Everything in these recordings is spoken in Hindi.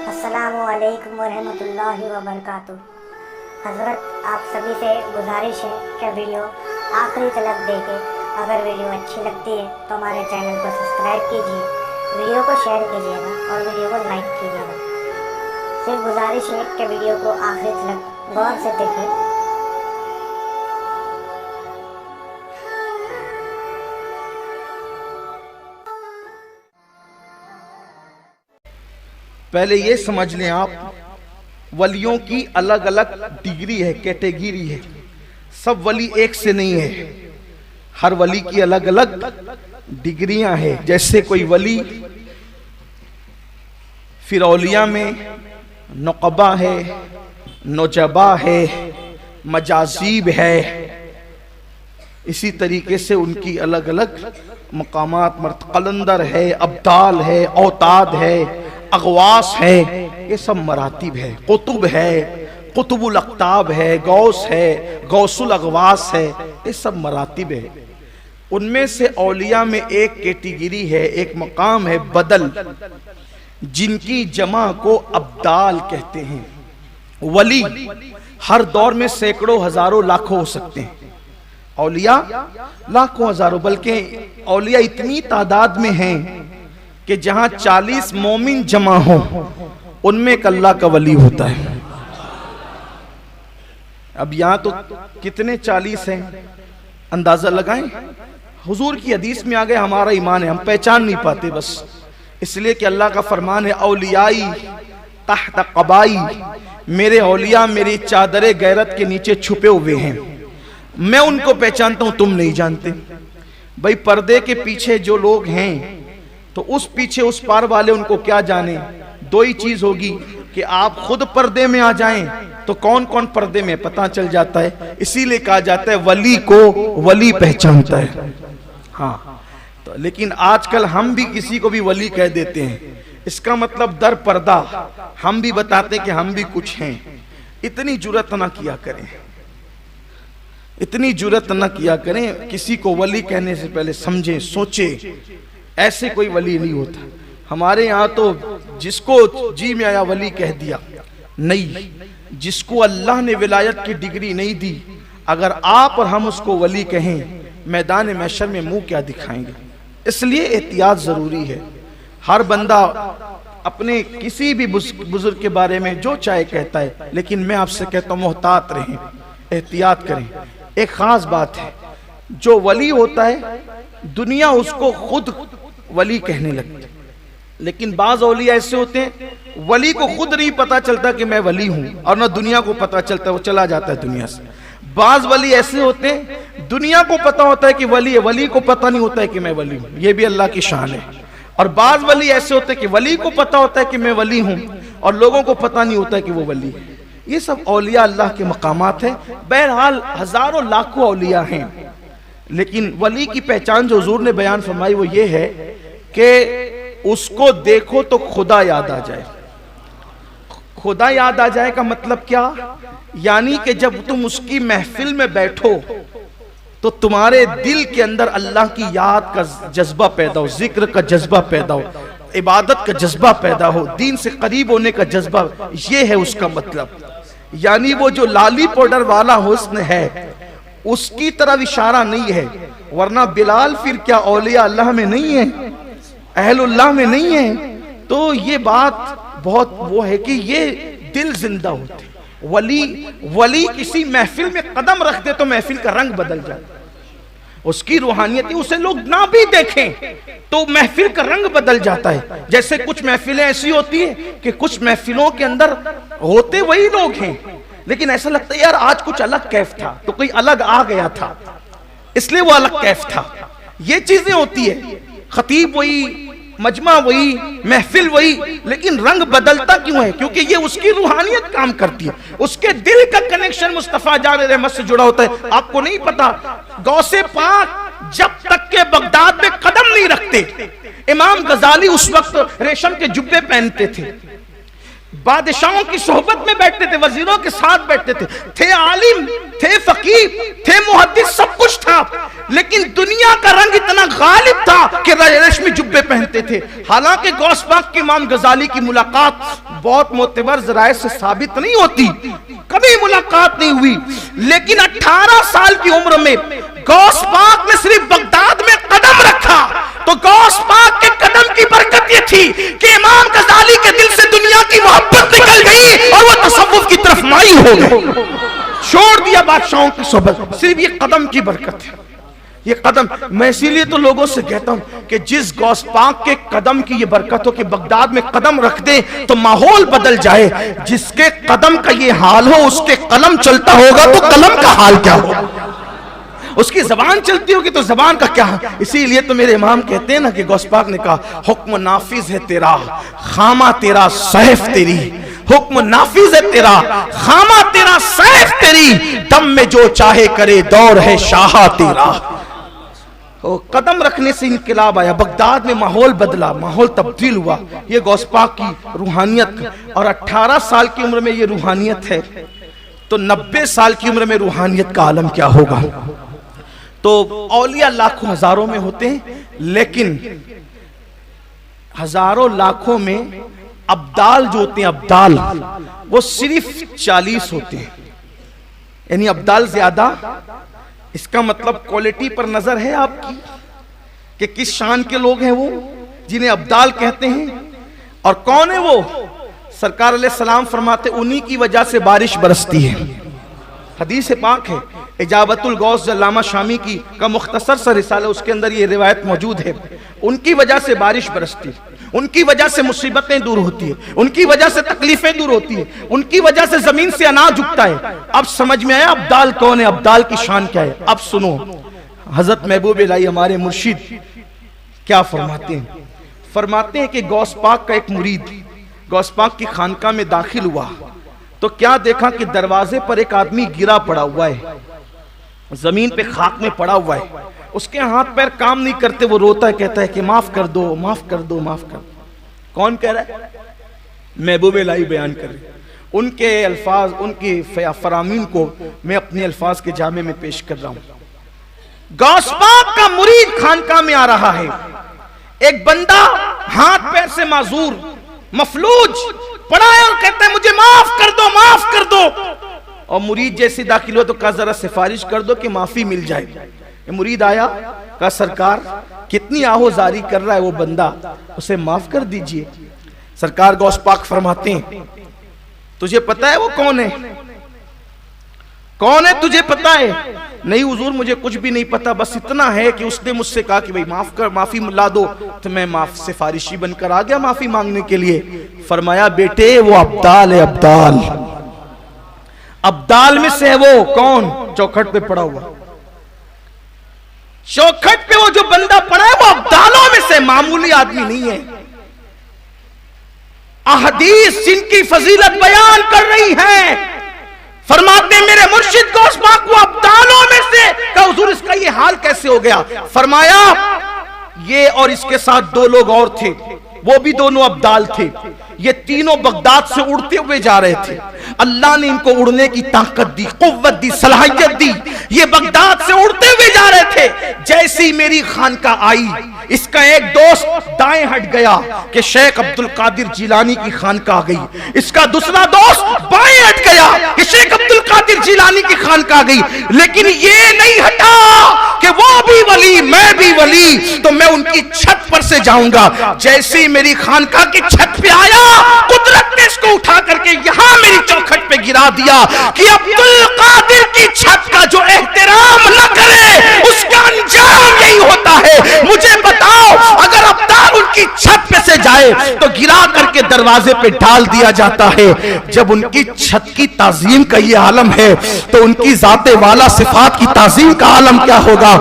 अस्सलामु अलैकुम वरहमतुल्लाहि वबरकातुह। हज़रत आप सभी से गुजारिश है कि वीडियो आखिरी तक देखें। अगर वीडियो अच्छी लगती है तो हमारे चैनल को सब्सक्राइब कीजिए, वीडियो को शेयर कीजिएगा और वीडियो को लाइक कीजिएगा। सिर्फ गुजारिश है कि वीडियो को आखिरी तक गौर से देखें। पहले ये समझ लें आप, वलियों की अलग अलग डिग्री है, कैटेगरी है। सब वली एक से नहीं है, हर वली की अलग अलग डिग्रियां हैं। जैसे कोई वली फिर औलिया में नुक़बा है, नौजबा है, मजाजीब है। इसी तरीके से उनकी अलग अलग मकामात, कलंदर है, अब्दाल है, औताद है, अगवास है। ये सब मरातिब है। कुतुब है, कुतुबुल अक्ताब है, गौस है, गौसुल अगवास है। ये सब मरातिब है। उनमें से औलिया में एक कैटेगरी है, एक मकाम है बदल, जिनकी जमा को अब्दाल कहते हैं। वली हर दौर में सैकड़ों, हजारों, लाखों हो सकते हैं। औलिया लाखों, हजारों, बल्कि औलिया इतनी तादाद में हैं कि जहां 40 मोमिन जमा हो उनमें एक अल्लाह का वली होता है। अब यहां तो कितने 40 हैं, अंदाजा लगाएं। हुजूर की हदीस में आ गए, हमारा ईमान है, हम पहचान नहीं पाते बस इसलिए कि अल्लाह का फरमान है, औलियाई तहत क़बाई, मेरे औलिया मेरी चादरे गैरत के नीचे छुपे हुए हैं। मैं उनको पहचानता हूं, तुम नहीं जानते। भाई पर्दे के पीछे जो लोग हैं तो उस पीछे उस पार वाले उनको क्या जाने। दो ही चीज होगी कि आप खुद पर्दे में आ जाएं तो कौन कौन पर्दे में पता चल जाता है। इसीलिए कहा जाता है वली को वली पहचानता है। हाँ, तो लेकिन आजकल हम भी किसी को भी वली कह देते हैं। इसका मतलब दर पर्दा हम भी बताते हैं कि हम भी कुछ हैं। इतनी जुर्रत ना किया करें, इतनी जुर्रत ना किया करें। किसी को वली कहने से पहले समझें, सोचें। ऐसे कोई वली नहीं होता। हमारे यहाँ तो जिसको जी में आया वली कह दिया। नहीं, जिसको अल्लाह ने विलायत की डिग्री नहीं दी, अगर आप और हम उसको वली कहें, मैदान महशर में मुंह क्या दिखाएंगे। इसलिए एहतियात जरूरी है। हर बंदा अपने किसी भी बुजुर्ग के बारे में जो चाहे कहता है, लेकिन मैं आपसे कहता हूँ मोहतात रहें, एहतियात करें। एक खास बात है, जो वली होता है दुनिया उसको खुद वली कहने लगती है। लेकिन बाज औलिया ऐसे होते हैं, वली को खुद नहीं पता चलता कि मैं वली हूं, और ना दुनिया को पता चलता, वो चला जाता है दुनिया से। बाज वली ऐसे होते हैं, दुनिया को पता होता है कि वली है, वली को पता नहीं होता है कि मैं वली हूं। ये भी अल्लाह की शान है। और बाज वली ऐसे होते हैं कि वली को पता होता है कि मैं वली हूं और लोगों को पता नहीं होता है कि वो वली है। ये सब औलिया अल्लाह के मकामात है। बहरहाल हजारों लाखों औलिया हैं, लेकिन वली की पहचान जो हुजूर ने बयान फरमाई वो ये है कि उसको देखो तो खुदा याद आ जाए। खुदा याद आ जाए का मतलब क्या? यानी कि जब तुम उसकी महफिल में बैठो तो तुम्हारे दिल के अंदर अल्लाह की याद का जज्बा पैदा हो, जिक्र का जज्बा पैदा हो, इबादत का जज्बा पैदा हो, दीन से करीब होने का जज्बा। ये है उसका मतलब। यानी वो जो लाली पाउडर वाला हुस्न है उसकी तरफ इशारा नहीं है। वरना बिलाल फिर क्या औलिया अल्लाह में नहीं है, अहलुल्लाह में नहीं है? तो ये बात बहुत वो है कि ये दिल जिंदा होते। वली किसी महफिल में कदम रख दे तो महफिल का रंग बदल जाए। उसकी रूहानियत, उसे लोग ना भी देखें तो महफिल का रंग बदल जाता है। जैसे कुछ महफिलें ऐसी होती है कि कुछ महफिलों के अंदर होते वही लोग हैं, लेकिन ऐसा लगता है यार आज कुछ अलग कैफ था, तो कोई अलग आ गया था इसलिए वो अलग कैफ था। ये चीजें होती है। खतीब वही, मजमा वही, महफिल वही, लेकिन रंग बदलता क्यों है? क्योंकि ये उसकी रूहानियत काम करती है। उसके दिल का कनेक्शन मुस्तफा जान रहमत से जुड़ा होता है। आपको नहीं पता, गौसे पाक जब तक के बगदाद में कदम नहीं रखते, इमाम गजाली उस वक्त रेशम के जुब्बे पहनते थे, बादशाहों की सोहबत में बैठते थे, वजीरों के साथ बैठते थे आलिम थे, फकीर थे, मुहद्दिस, सब कुछ था, लेकिन दुनिया का रंग इतना गालिब था कि रेशमी जुब्बे पहनते थे। हालांकि गौस पाक के इमाम गजाली की मुलाकात बहुत मोतबर जराए से साबित नहीं होती, कभी मुलाकात नहीं हुई, लेकिन 18 साल की उम्र में गौस पाक ने सिर्फ बगदाद में कदम रखा तो गौस पाक के कदम की बरकत ये थी कि इमाम गजाली के दिल से दुनिया की मोहब्बत निकल गई और वो तसव्वुफ की तरफ माइल हो गए, छोड़ दिया बादशाहों की सोहबत। सिर्फ ये कदम की बरकत है, ये कदम। मैं इसीलिए तो लोगों से कहता हूं कि जिस गौस पाक के कदम की ये बरकत हो कि बगदाद में कदम रख दे तो माहौल बदल जाए, जिसके कदम का ये हाल हो उसके कलम चलता होगा तो कलम का हाल क्या हो, उसकी जबान चलती होगी तो जबान का क्या। इसीलिए तो मेरे इमाम कहते हैं ना कि गौस पाक ने कहा हुक्म नाफिज है तेरा, खामा तेरा, सैफ तेरी। हुक्म नाफिज है तेरा, खामा तेरा, सैफ तेरी, दम में जो चाहे करे, दौर है शाह तेरा। तो कदम रखने से इनकलाब आया, बगदाद में माहौल बदला, माहौल तब्दील हुआ। ये गौस पाक की रूहानियत, और 18 साल की उम्र में ये रूहानियत है तो 90 साल की उम्र में रूहानियत का आलम क्या होगा। तो औलिया लाखों हजारों में होते हैं, लेकिन हजारों लाखों में अब्दाल जो होते हैं, अब्दाल वो सिर्फ 40 होते हैं, यानी अब्दाल ज्यादा। इसका मतलब क्वालिटी पर नजर है आपकी कि किस शान के लोग हैं वो जिन्हें अब्दाल कहते हैं। और कौन है वो? सरकार अलैहिस्सलाम फरमाते उन्हीं की वजह से बारिश बरसती है। हदीस पाक है, इजाबतुल गौस जल्लामा शामी की का मुख्तसर सा रिसाला, उसके अंदर ये रिवायत मौजूद है। उनकी वजह से बारिश बरसती, उनकी वजह से मुसीबतें दूर होती है, उनकी वजह से तकलीफें दूर होती है, उनकी वजह से जमीन से अनाज उगता है। अब समझ में आया अब्दाल कौन है, अब्दाल की शान क्या है। अब सुनो हजरत महबूब इलाही हमारे मुर्शिद क्या फरमाते हैं। फरमाते हैं कि गौस पाक का एक मुरीद गौस पाक की खानका में दाखिल हुआ तो क्या देखा कि दरवाजे पर एक आदमी गिरा पड़ा हुआ है, जमीन पे खाक में पड़ा हुआ है, उसके हाथ पैर काम नहीं करते, वो रोता है, कहता है कि माफ कर दो, माफ कर दो, माफ कर दो। कौन कह रहा है? महबूब इलाही बयान कर रहे। उनके अल्फाज, उनकी फरामीन को मैं अपने अल्फाज के जामे में पेश कर रहा हूं। गौस पाक का मुरीद खानका में आ रहा है, एक बंदा हाथ पैर से माजूर मफलूज पड़ा है और कहता है मुझे माफ कर दो, माफ कर दो। और मुरीद जैसे दाखिल हो तो कहा जरा सिफारिश कर दो कि माफी मिल जाए। मुरीद आया, कहा सरकार कितनी आहोजारी कर रहा है वो बंदा, उसे माफ कर दीजिए। सरकार गौस पाक फरमाते हैं तुझे पता है वो कौन है? कौन है तुझे पता है? नहीं हुजूर मुझे कुछ भी नहीं पता, बस इतना है कि उसने मुझसे कहा कि भाई माफ कर, माफी ला दो, तो मैं माफ सिफारिशी बनकर आ गया माफी मांगने के लिए। फरमाया बेटे वो अब्दाल है, अब्दाल। अब्दाल में से है वो कौन? चौखट पे पड़ा हुआ, चौखट पे वो जो बंदा पड़ा है वो अब्दालों में से, मामूली आदमी नहीं है। अहदीस जिनकी फजीलत बयान कर रही है, फरमाते मेरे मुर्शिद गौस पाक वो अब्दालों में से। कहा हुजूर इसका ये हाल कैसे हो गया? फरमाया ये और इसके साथ 2 लोग और थे, वो भी दोनों अब्दाल थे। ये तीनों बगदाद से उड़ते हुए जा रहे थे, अल्लाह ने इनको उड़ने की ताकत दी, कुव्वत दी, सलाहियत दी। ये बगदाद से उड़ते हुए जा रहे थे, जैसे ही मेरी खानका आई इसका एक दोस्त दाएं हट गया कि शेख अब्दुल कादिर जिलानी की खानका आ गई, इसका दूसरा दोस्त बाएं हट गया कि शेख अब्दुल कादिर जिलानी की खानका आ गई। लेकिन ये नहीं हटा कि वो भी वली मैं भी वली, तो मैं उनकी छत पर से जाऊंगा। जैसे ही मेरी खानका की छत पे आया, कुदरत ने इसको उठा करके यहां मेरी चौखट पे गिरा दिया कि अब्दुल कादिर की छत का जो एहतराम न करे उसका अंजाम यही होता है। मुझे बताओ अगर अब्दाल उनकी छत पे से जाए तो गिरा करके दरवाजे पे डाल दिया जाता है। जब उनकी छत की ताजीम का ये आलम है तो उनकी जाते वाला सिफात की ताजीम का आलम क्या होगा।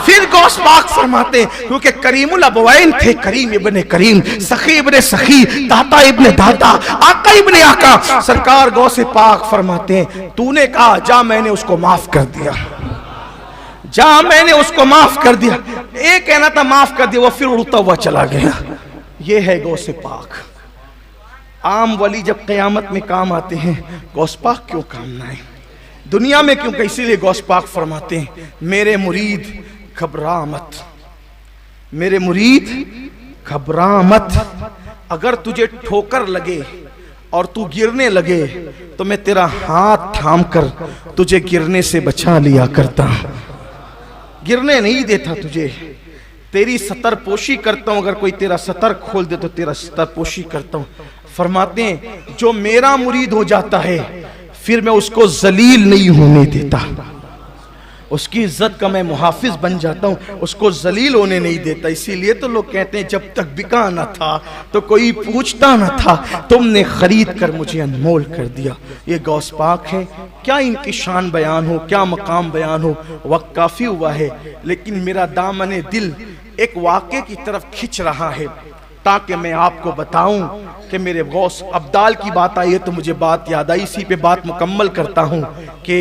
फिर गौस पाक फरमाते क्योंकि करीमुल अबवैन थे, करीम इब्ने करीम, सखी इब्ने सखी, दाता इब्ने दाता, आका इब्ने आका। सरकार गौस पाक फरमाते हैं तूने कहा जा मैंने उसको माफ कर दिया, जा मैंने उसको माफ कर दिया। एक कहना था माफ कर दिया, वो फिर उड़ता हुआ चला गया। ये है गौस पाक। आम वली जब क़यामत में काम आते हैं, गौस पाक क्यों काम ना आए दुनिया में क्यों? इसीलिए गौस पाक फरमाते हैं मेरे मुरीद घबरा मत, मेरे मुरीद घबरा मत। अगर तुझे ठोकर लगे और तू गिरने लगे तो मैं तेरा हाथ थाम कर तुझे गिरने से बचा लिया करता हूं। गिरने नहीं देता तुझे, तेरी सतर पोशी करता हूं। अगर कोई तेरा सतर खोल दे तो तेरा सतर पोशी करता हूं। फरमाते हैं जो मेरा मुरीद हो जाता है फिर मैं उसको जलील नहीं होने देता, उसकी इज्जत का मैं मुहाफिज बन जाता हूं, उसको जलील होने नहीं देता। इसीलिए तो लोग कहते हैं जब तक बिका न था तो कोई पूछता न था, तुमने खरीद कर मुझे अनमोल कर दिया। ये गौस पाक है, क्या इनकी शान बयान हो, क्या मकाम बयान हो। वक्त काफी हुआ है लेकिन मेरा दामन दिल एक वाक़े की तरफ खिंच रहा है ताकि मैं आपको बताऊं कि मेरे गौस अब्दाल की बात आई है तो मुझे बात याद आई। इसी पे बात मुकम्मल करता हूं कि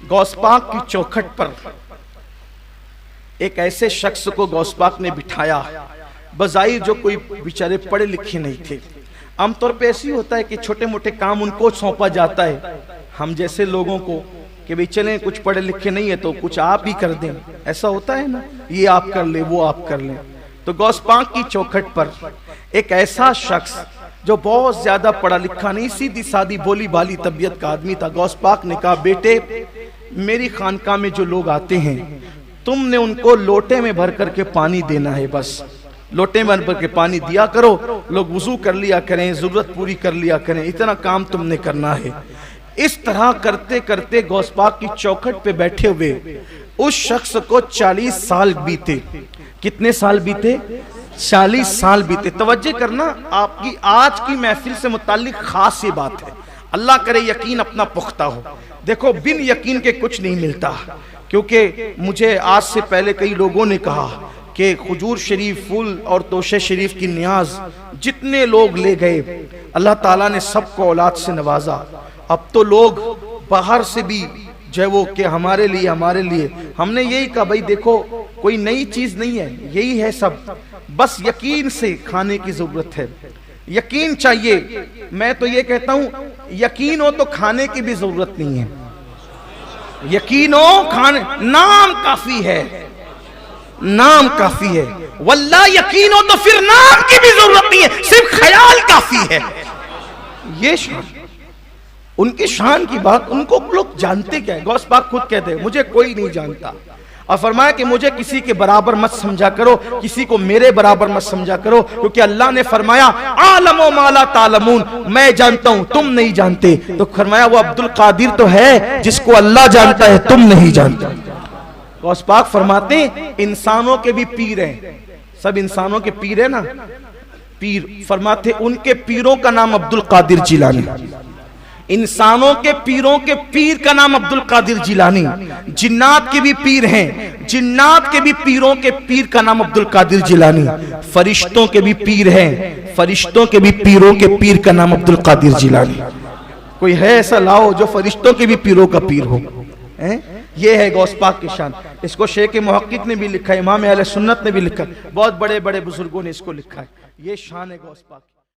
गौस पाक की चौखट पर एक ऐसे शख्स को गौस पाक ने बिठाया, बज़ाहिर जो कोई बेचारे पढ़े लिखे नहीं थे। आमतौर पे ऐसी होता है कि छोटे मोटे काम उनको सौंपा जाता है, हम जैसे लोगों को, कि भाई चलें कुछ पढ़े लिखे नहीं है तो कुछ आप ही कर दें, ऐसा होता है ना, ये आप कर ले वो आप कर लें। तो गौस पाक की चौखट पर एक ऐसा शख्स जो बहुत ज्यादा पढ़ा लिखा नहीं, सीधी सादी भोली भाली तबीयत का आदमी था। गौस पाक ने कहा बेटे मेरी खानका में जो लोग आते हैं तुमने उनको लोटे में भर करके पानी देना है, बस लोटे में भर के पानी दिया करो, लोग वुजू कर लिया करें, जरूरत पूरी कर लिया करें, इतना काम तुमने करना है। इस तरह करते करते गौस पाक की चौखट पे बैठे हुए उस शख्स को 40 साल बीते। कितने साल बीते? 40 साल बीते। तवज्जो करना, आपकी आज की महफिल से मुताल्लिक खास ये बात है, अल्लाह करे यकीन अपना पुख्ता हो। देखो बिन यकीन के कुछ नहीं मिलता, क्योंकि मुझे आज से पहले कई लोगों ने कहा कि खुजूर शरीफ, फूल और तोशे शरीफ की नियाज जितने लोग ले गए अल्लाह ताला ने सबको औलाद से नवाजा। अब तो लोग बाहर से भी जो है वो कि हमारे लिए हमने यही कहा भाई देखो कोई नई चीज नहीं है, यही है सब, बस यकीन से खाने की जरूरत है, यकीन चाहिए। मैं तो ये कहता हूं यकीन हो तो खाने की भी जरूरत नहीं है, यकीन हो खाने, नाम काफी है, नाम काफी है। वल्लाह यकीन हो तो फिर नाम की भी जरूरत नहीं है, सिर्फ ख्याल काफी है। ये शान, उनकी शान की बात, उनको लोग जानते क्या है। गौस पाक खुद कहते हैं मुझे कोई नहीं जानता, और फरमाया कि मुझे किसी के बराबर मत समझा करो, किसी को मेरे बराबर मत समझा करो, क्योंकि अल्लाह ने फरमाया आलमो माला तालमून, मैं जानता हूं तुम नहीं जानते। तो फरमाया वो अब्दुल कादिर तो है जिसको अल्लाह जानता है, तुम नहीं जानते। गौस पाक फरमाते इंसानों के भी पीर हैं, सब इंसानों के पीर है ना, पीर फरमाते उनके पीरों का नाम अब्दुल कादिर जिलानी, इंसानों के पीरों के पीर का नाम अब्दुल कादिर जिलानी। जिन्नात के भी पीर हैं, जिन्नात के भी पीरों के पीर का नाम अब्दुल कादिर जिलानी। फरिश्तों के भी पीर हैं, फरिश्तों के भी पीरों के पीर का नाम अब्दुल कादिर जिलानी। कोई है ऐसा लाओ जो फरिश्तों के भी पीरों का पीर हो। ये है गौस पाक की शान। इसको शेख मुहक्किक ने भी लिखा है, इमाम अहले सुन्नत ने भी लिखा है, बहुत बड़े बड़े बुजुर्गों ने इसको लिखा है। ये शान है गौस पाक।